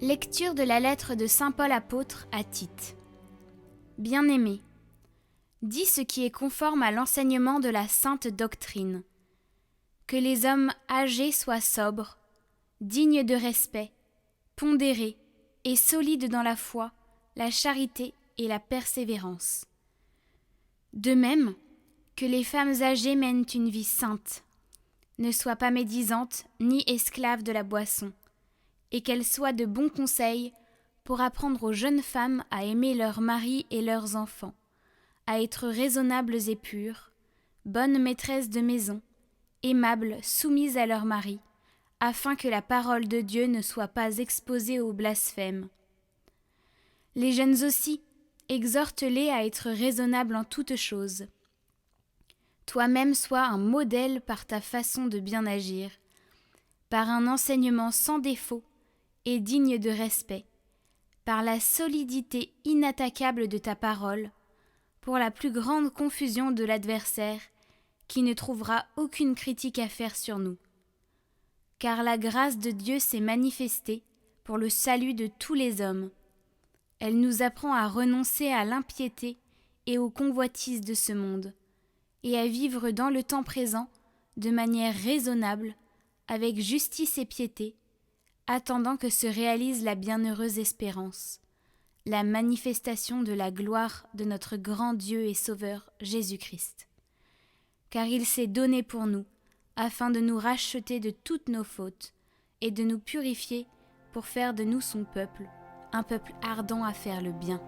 Lecture de la lettre de saint Paul apôtre à Tite. Bien-aimé, dis ce qui est conforme à l'enseignement de la sainte doctrine. Que les hommes âgés soient sobres, dignes de respect, pondérés et solides dans la foi, la charité et la persévérance. De même, que les femmes âgées mènent une vie sainte, ne soient pas médisantes ni esclaves de la boisson, et qu'elles soient de bons conseils pour apprendre aux jeunes femmes à aimer leurs maris et leurs enfants, à être raisonnables et pures, bonnes maîtresses de maison, aimables, soumises à leurs maris, afin que la parole de Dieu ne soit pas exposée au blasphème. Les jeunes aussi, exhorte-les à être raisonnables en toutes choses. Toi-même sois un modèle par ta façon de bien agir, par un enseignement sans défaut et digne de respect, par la solidité inattaquable de ta parole, pour la plus grande confusion de l'adversaire, qui ne trouvera aucune critique à faire sur nous. Car la grâce de Dieu s'est manifestée pour le salut de tous les hommes. Elle nous apprend à renoncer à l'impiété et aux convoitises de ce monde, et à vivre dans le temps présent de manière raisonnable, avec justice et piété, attendant que se réalise la bienheureuse espérance, la manifestation de la gloire de notre grand Dieu et Sauveur Jésus-Christ. Car il s'est donné pour nous, afin de nous racheter de toutes nos fautes, et de nous purifier pour faire de nous son peuple, un peuple ardent à faire le bien.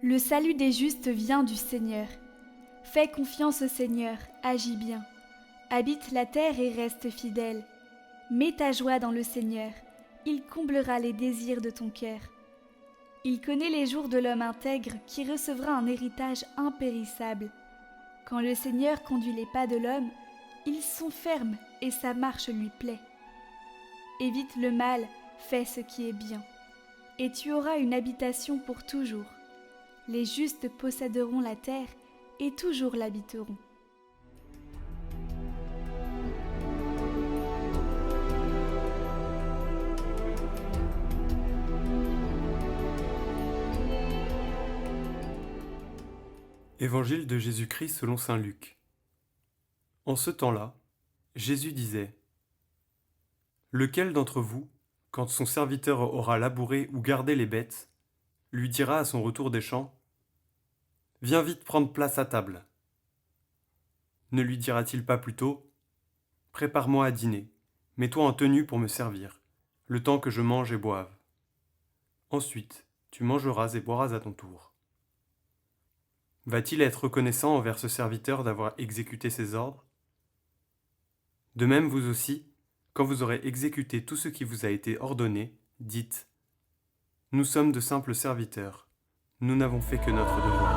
Le salut des justes vient du Seigneur. Fais confiance au Seigneur, agis bien. Habite la terre et reste fidèle. Mets ta joie dans le Seigneur, il comblera les désirs de ton cœur. Il connaît les jours de l'homme intègre qui recevra un héritage impérissable. Quand le Seigneur conduit les pas de l'homme, ils sont fermes et sa marche lui plaît. Évite le mal, fais ce qui est bien, et tu auras une habitation pour toujours. Les justes posséderont la terre et toujours l'habiteront. Évangile de Jésus-Christ selon saint Luc. En ce temps-là, Jésus disait : Lequel d'entre vous, quand son serviteur aura labouré ou gardé les bêtes, lui dira à son retour des champs : Viens vite prendre place à table. Ne lui dira-t-il pas plutôt : Prépare-moi à dîner, mets-toi en tenue pour me servir, le temps que je mange et boive. Ensuite, tu mangeras et boiras à ton tour. Va-t-il être reconnaissant envers ce serviteur d'avoir exécuté ses ordres ? De même, vous aussi, quand vous aurez exécuté tout ce qui vous a été ordonné, dites : Nous sommes de simples serviteurs, nous n'avons fait que notre devoir.